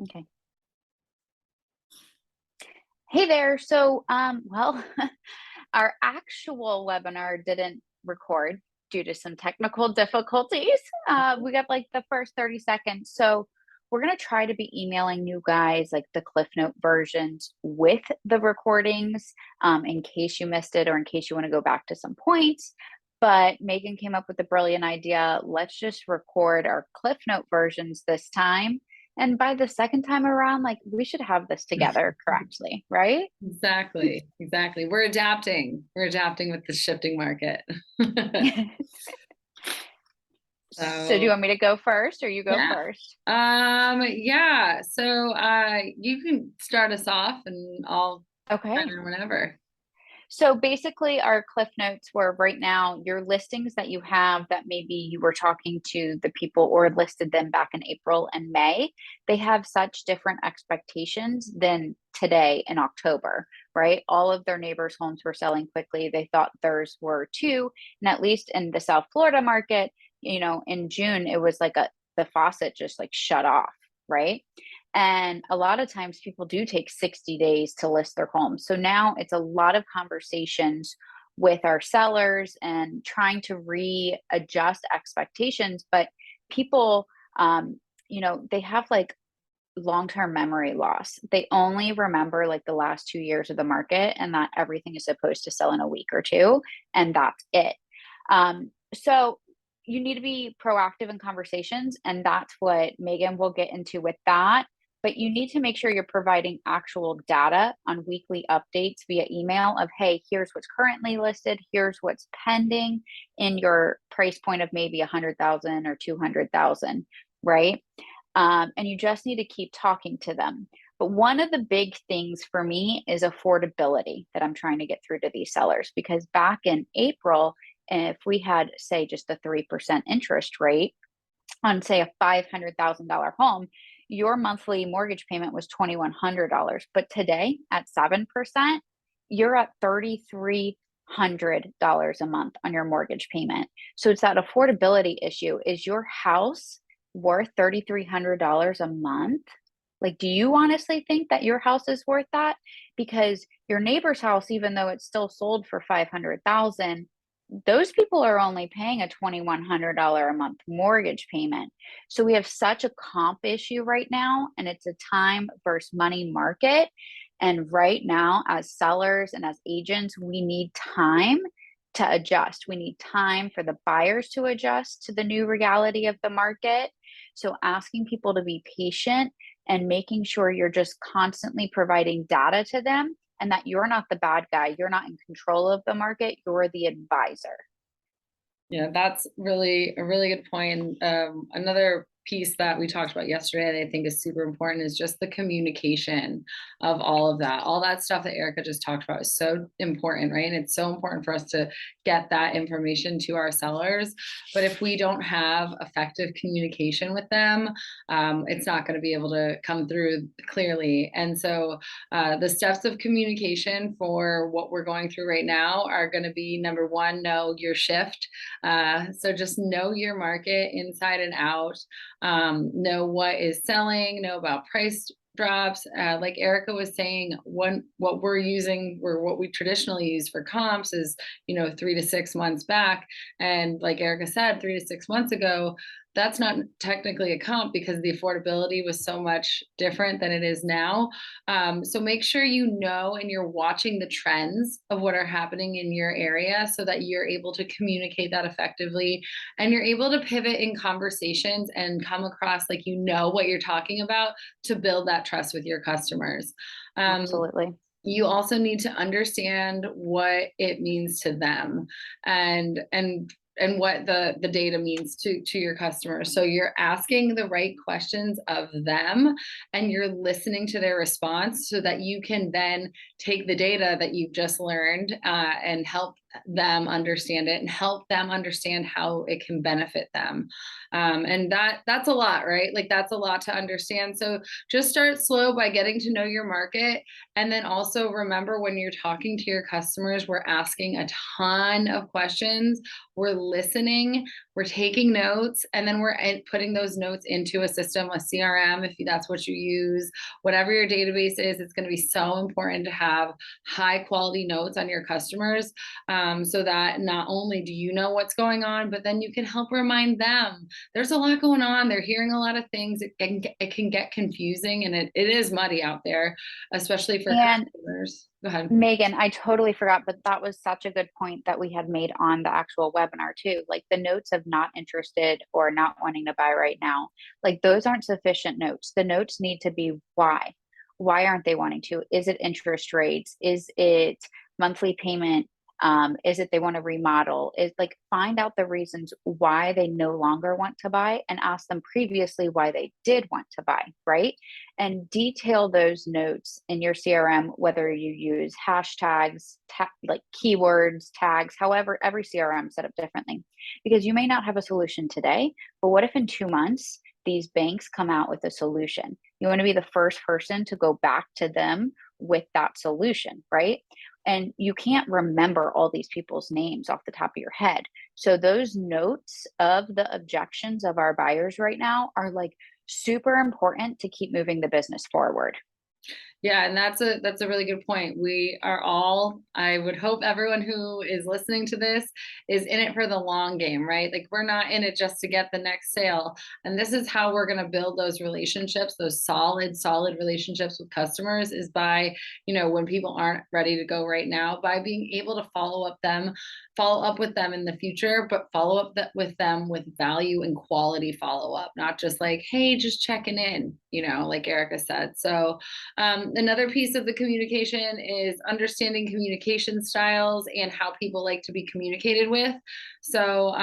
Okay. Hey there. Well, our actual webinar didn't record due to some technical difficulties. We got like the first 30 seconds. So we're going to try to be emailing you guys like the Cliff Note versions with the recordings in case you missed it or in case you want to go back to some points. But Megan came up with a brilliant idea. Let's just record our Cliff Note versions this time. And by the second time around, like we should have this together correctly, right? Exactly. Exactly. We're adapting. We're adapting with the shifting market. So do you So want me to go first or you go yeah. first? Yeah. So you can start us off and I'll chime Okay. in whenever. So basically, our cliff notes were right now your listings that you have that maybe you were talking to the people or listed them back in April and May, they have such different expectations than today in October, right? All of their neighbors' homes were selling quickly. They thought theirs were too. And at least in the South Florida market, in June, it was like the faucet just like shut off, right? And a lot of times people do take 60 days to list their home. So now it's a lot of conversations with our sellers and trying to readjust expectations. But people, they have like long-term memory loss. They only remember like the last 2 years of the market and that everything is supposed to sell in a week or two, and that's it. So you need to be proactive in conversations, and that's what Megan will get into with that. But you need to make sure you're providing actual data on weekly updates via email of, hey, here's what's currently listed, here's what's pending in your price point of maybe 100,000 or 200,000, right? And you just need to keep talking to them. But one of the big things for me is affordability that I'm trying to get through to these sellers, because back in April, if we had, say, just a 3% interest rate on, say, a $500,000 home, your monthly mortgage payment was $2,100. But today at 7%, you're at $3,300 a month on your mortgage payment. So it's that affordability issue. Is your house worth $3,300 a month? Like, do you honestly think that your house is worth that? Because your neighbor's house, even though it's still sold for 500,000, those people are only paying a $2,100 a month mortgage payment. So we have such a comp issue right now, and it's a time versus money market. And right now, as sellers and as agents, we need time to adjust. We need time for the buyers to adjust to the new reality of the market. So asking people to be patient and making sure you're just constantly providing data to them and that you're not the bad guy. You're not in control of the market. You're the advisor. Yeah, that's really a really good point. Another piece that we talked about yesterday that I think is super important is just the communication of all of that. All that stuff that Erica just talked about is so important, right? And it's so important for us to get that information to our sellers. But if we don't have effective communication with them, it's not going to be able to come through clearly. And so the steps of communication for what we're going through right now are going to be number one, know your shift. So just know your market inside and out, know what is selling, know about price drops. Like Erica was saying, what we're using or what we traditionally use for comps is, 3 to 6 months back. And like Erica said, 3 to 6 months ago, that's not technically a comp because the affordability was so much different than it is now. So make sure you know and you're watching the trends of what are happening in your area so that you're able to communicate that effectively and you're able to pivot in conversations and come across like what you're talking about to build that trust with your customers. Absolutely. You also need to understand what it means to them and what the data means to your customers. So you're asking the right questions of them and you're listening to their response so that you can then take the data that you've just learned and help them understand it and help them understand how it can benefit them. And that's a lot, right? Like that's a lot to understand. So just start slow by getting to know your market. And then also remember, when you're talking to your customers, we're asking a ton of questions. We're listening, we're taking notes, and then we're putting those notes into a system, a CRM, if that's what you use, whatever your database is. It's going to be so important to have high quality notes on your customers, so that not only do you know what's going on, but then you can help remind them. There's a lot going on. They're hearing a lot of things. It can get confusing, and it is muddy out there, especially for And customers. Go ahead. Megan, I totally forgot, but that was such a good point that we had made on the actual webinar too. Like the notes of not interested or not wanting to buy right now, like those aren't sufficient notes. The notes need to be why. Why aren't they wanting to? Is it interest rates? Is it monthly payment? Is it they want to remodel? Is like find out the reasons why they no longer want to buy and ask them previously why they did want to buy, right? And detail those notes in your CRM, whether you use hashtags, like keywords, tags, however, every CRM set up differently. Because you may not have a solution today, but what if in 2 months these banks come out with a solution? You want to be the first person to go back to them with that solution, right? And you can't remember all these people's names off the top of your head. So those notes of the objections of our buyers right now are like super important to keep moving the business forward. Yeah, and that's a really good point. We are all, I would hope everyone who is listening to this is in it for the long game, right? Like we're not in it just to get the next sale. And this is how we're going to build those relationships, those solid relationships with customers, is by, when people aren't ready to go right now, by being able to follow up with them in the future, but follow up with them with value and quality follow up, not just like, hey, just checking in, like Erica said. So another piece of the communication is understanding communication styles and how people like to be communicated with. So,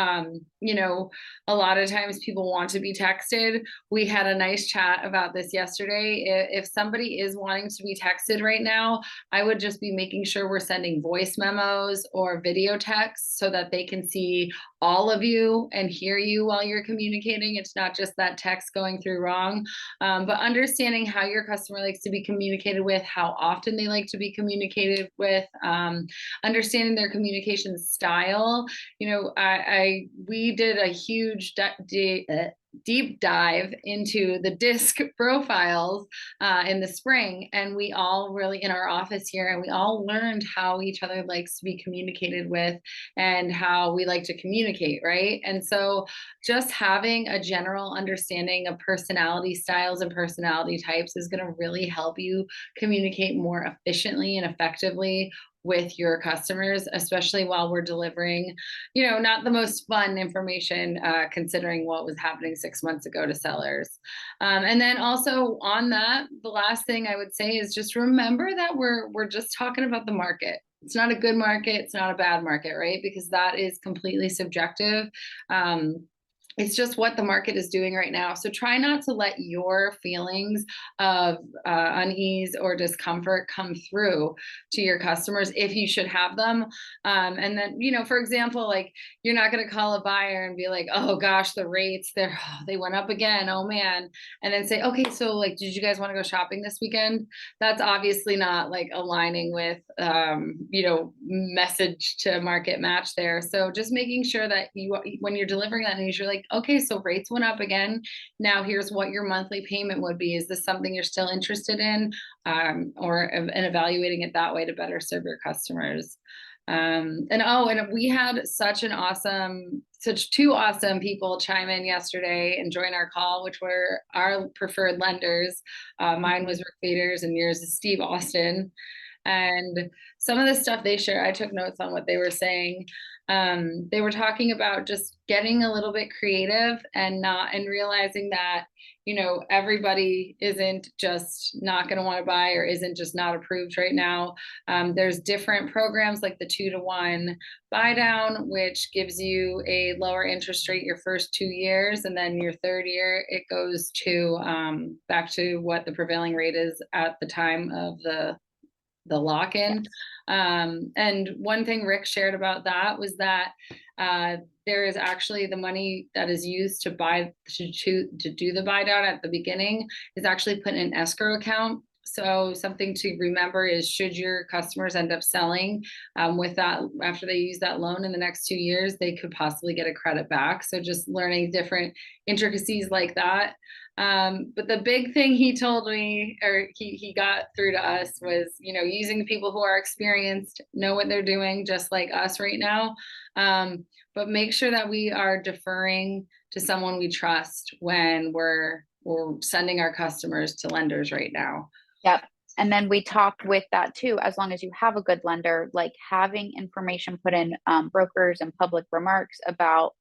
a lot of times people want to be texted. We had a nice chat about this yesterday. If somebody is wanting to be texted right now, I would just be making sure we're sending voice memos or video texts so that they can see all of you and hear you while you're communicating. It's not just that text going through wrong. But understanding how your customer likes to be communicated with, how often they like to be communicated with, understanding their communication style. We did a huge deep dive into the disc profiles in the spring, and we all really in our office here, and we all learned how each other likes to be communicated with and how we like to communicate, right? And so just having a general understanding of personality styles and personality types is going to really help you communicate more efficiently and effectively with your customers, especially while we're delivering, not the most fun information, considering what was happening 6 months ago to sellers. And then also on that, the last thing I would say is just remember that we're just talking about the market. It's not a good market. It's not a bad market, right? Because that is completely subjective. It's just what the market is doing right now. So try not to let your feelings of unease or discomfort come through to your customers if you should have them. And then, for example, like you're not going to call a buyer and be like, oh gosh, the rates, they went up again. Oh man. And then say, okay, so like, did you guys want to go shopping this weekend? That's obviously not like aligning with, message to market match there. So just making sure that when you're delivering that news, you're like, okay, so rates went up again. Now here's what your monthly payment would be. Is this something you're still interested in? And evaluating it that way to better serve your customers. And we had such two awesome people chime in yesterday and join our call, which were our preferred lenders. Mine was Rick Faders and yours is Steve Austin. And some of the stuff they shared, I took notes on what they were saying. They were talking about just getting a little bit creative and realizing that, everybody isn't just not going to want to buy or isn't just not approved right now. There's different programs like the 2-to-1 buy down, which gives you a lower interest rate your first 2 years. And then your third year, it goes to back to what the prevailing rate is at the time of the the lock-in. Yes. And one thing Rick shared about that was that there is actually the money that is used to do the buy down at the beginning is actually put in an escrow account. So something to remember is, should your customers end up selling with that after they use that loan in the next 2 years, they could possibly get a credit back. So just learning different intricacies like that. But the big thing he told me, or he got through to us, was, using the people who are experienced, know what they're doing, just like us right now. But make sure that we are deferring to someone we trust when we're sending our customers to lenders right now. Yep. And then we talked with that too, as long as you have a good lender, like having information put in brokers and public remarks about,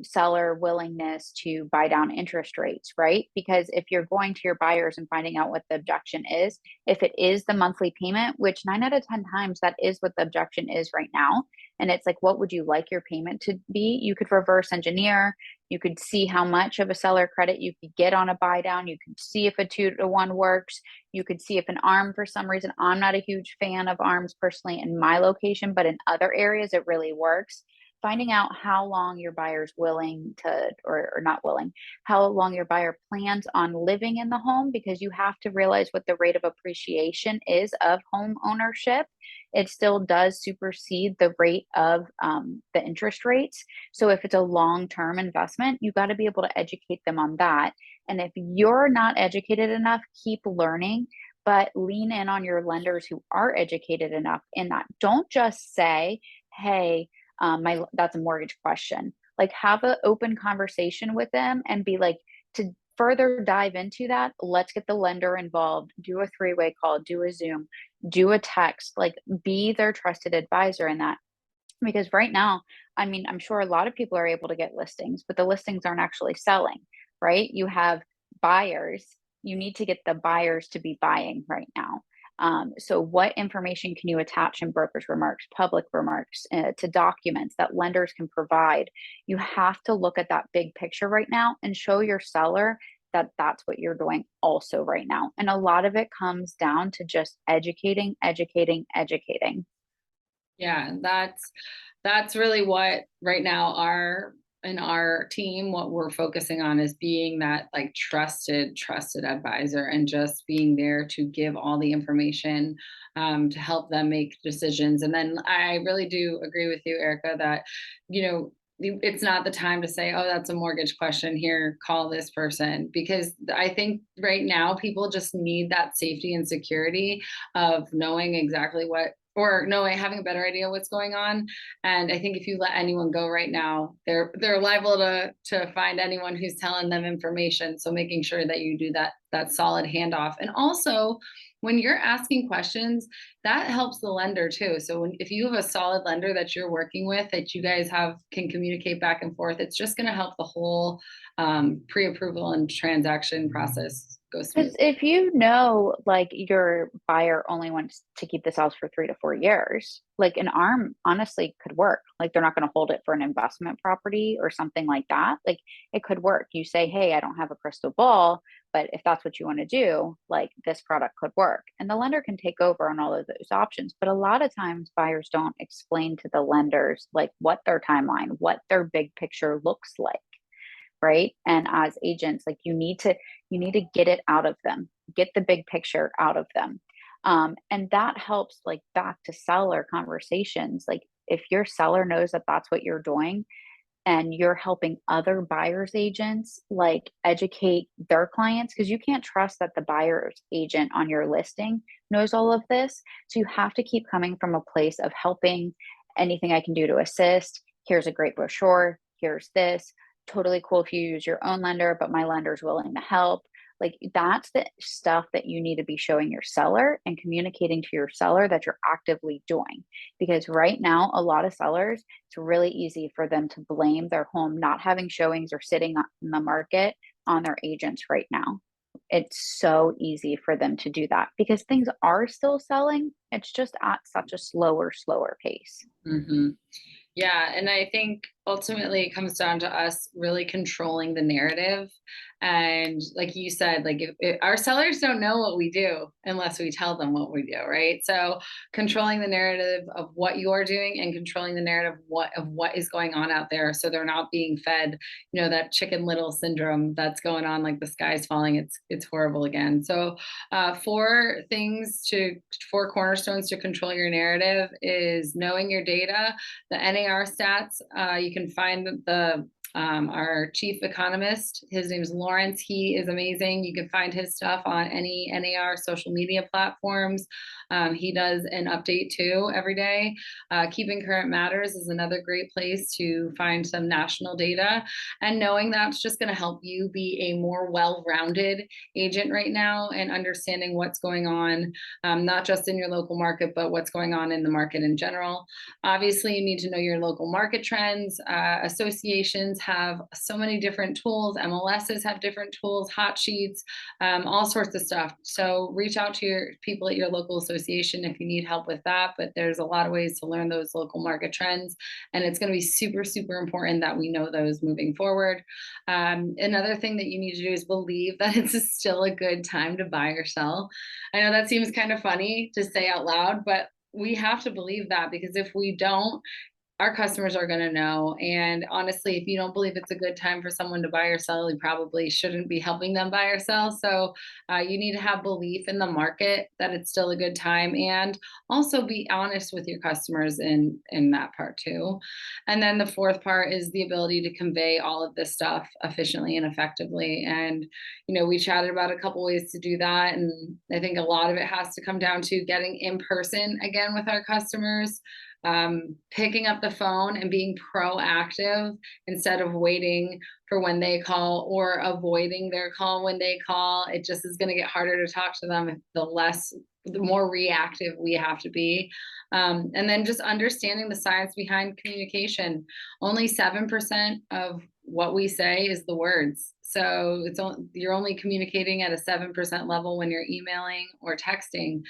seller willingness to buy down interest rates, right? Because if you're going to your buyers and finding out what the objection is, if it is the monthly payment, which 9 out of 10 times that is what the objection is right now, and it's like, what would you like your payment to be? You could reverse engineer. You could see how much of a seller credit you could get on a buy down. You could see if a 2-to-1 works. You could see if an ARM, for some reason, I'm not a huge fan of ARMs personally in my location, but in other areas it really works. Finding out how long your buyer's willing to, or not willing, how long your buyer plans on living in the home, because you have to realize what the rate of appreciation is of home ownership. It still does supersede the rate of the interest rates. So if it's a long-term investment, you got to be able to educate them on that. And if you're not educated enough, keep learning, but lean in on your lenders who are educated enough in that. Don't just say, hey, that's a mortgage question. Like, have an open conversation with them and be like, to further dive into that, let's get the lender involved, do a 3-way call, do a Zoom, do a text, like be their trusted advisor in that. Because right now, I mean, I'm sure a lot of people are able to get listings, but the listings aren't actually selling, right? You have buyers. You need to get the buyers to be buying right now. So, what information can you attach in brokers' remarks, public remarks, to documents that lenders can provide? You have to look at that big picture right now and show your seller that that's what you're doing also right now. And a lot of it comes down to just educating, educating, educating. Yeah, that's really what right now in our team, what we're focusing on is being that like trusted advisor, and just being there to give all the information to help them make decisions. And then I really do agree with you, Erica, that it's not the time to say, oh, that's a mortgage question, here, call this person, because I think right now people just need that safety and security of knowing exactly what, or knowing, having a better idea what's going on. And I think if you let anyone go right now, they're liable to find anyone who's telling them information. So making sure that you do that solid handoff. And also, when you're asking questions, that helps the lender too. So if you have a solid lender that you're working with, that you guys can communicate back and forth, it's just going to help the whole pre-approval and transaction process go Because smooth. if you know, like your buyer only wants to keep this house for 3 to 4 years, like an ARM honestly could work. Like they're not going to hold it for an investment property or something like that. Like it could work. You say, hey, I don't have a crystal ball, but if that's what you want to do, like this product could work. And the lender can take over on all of those options. But a lot of times buyers don't explain to the lenders like what their timeline, what their big picture looks like, right? And as agents, like you need to get it out of them, get the big picture out of them. And that helps, like back to seller conversations. Like if your seller knows that that's what you're doing and you're helping other buyers agents like educate their clients, because you can't trust that the buyer's agent on your listing knows all of this. So you have to keep coming from a place of helping, anything I can do to assist. Here's a great brochure. Here's this. Totally cool if you use your own lender, but my lender's willing to help. Like that's the stuff that you need to be showing your seller and communicating to your seller that you're actively doing. Because right now, a lot of sellers, it's really easy for them to blame their home not having showings or sitting in the market on their agents right now. It's so easy for them to do that because things are still selling. It's just at such a slower pace. Hmm. Yeah, and I think ultimately it comes down to us really controlling the narrative. And like you said, like if our sellers don't know what we do unless we tell them what we do, right? So controlling the narrative of what you're doing and controlling the narrative of what is going on out there, so they're not being fed, that chicken little syndrome that's going on, like the sky's falling. It's horrible again. So four cornerstones to control your narrative is knowing your data, the NAR stats. You can find our chief economist. His name is Lawrence. He is amazing. You can find his stuff on any NAR social media platforms. He does an update too every day. Keeping Current Matters is another great place to find some national data. And knowing that's just going to help you be a more well-rounded agent right now, and understanding what's going on, not just in your local market, but what's going on in the market in general. Obviously, you need to know your local market trends. Associations have so many different tools. MLSs have different tools, hot sheets, all sorts of stuff. So reach out to your people at your local association if you need help with that. But there's a lot of ways to learn those local market trends. And it's going to be super, super important that we know those moving forward. Another thing that you need to do is believe that it's still a good time to buy or sell. I know that seems kind of funny to say out loud, but we have to believe that, because if we don't, our customers are going to know. And honestly, if you don't believe it's a good time for someone to buy or sell, you probably shouldn't be helping them buy or sell. So you need to have belief in the market that it's still a good time, and also be honest with your customers in that part too. And then the fourth part is the ability to convey all of this stuff efficiently and effectively. And we chatted about a couple ways to do that, and I think a lot of it has to come down to getting in person again with our customers, picking up the phone and being proactive instead of waiting for when they call or avoiding their call when they call. It just is going to get harder to talk to them the more reactive we have to be. And then just understanding the science behind communication. Only 7% of what we say is the words. So you're only communicating at a 7% level when you're emailing or texting.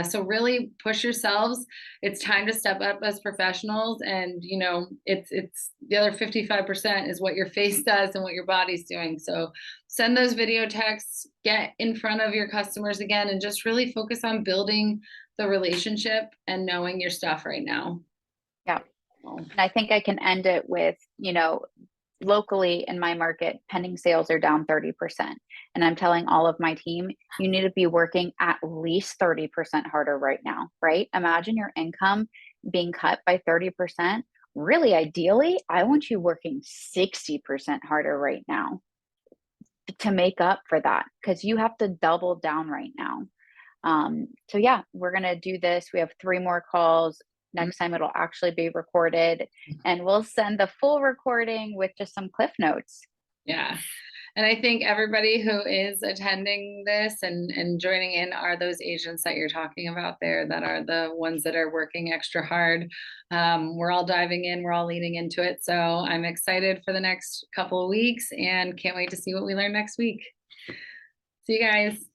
So really push yourselves. It's time to step up as professionals, and it's the other 55% is what your face does and what your body's doing. So send those video texts, get in front of your customers again, and just really focus on building the relationship and knowing your stuff right now. Yeah. And I think I can end it with, locally in my market, pending sales are down 30%. And I'm telling all of my team, you need to be working at least 30% harder right now, right? Imagine your income being cut by 30%. Really, ideally, I want you working 60% harder right now to make up for that, because you have to double down right now. So yeah, we're going to do this. We have 3 more calls. Next time it'll actually be recorded, and we'll send the full recording with just some cliff notes. Yeah. And I think everybody who is attending this and joining in are those agents that you're talking about there, that are the ones that are working extra hard. We're all diving in, we're all leaning into it. So I'm excited for the next couple of weeks and can't wait to see what we learn next week. See you guys.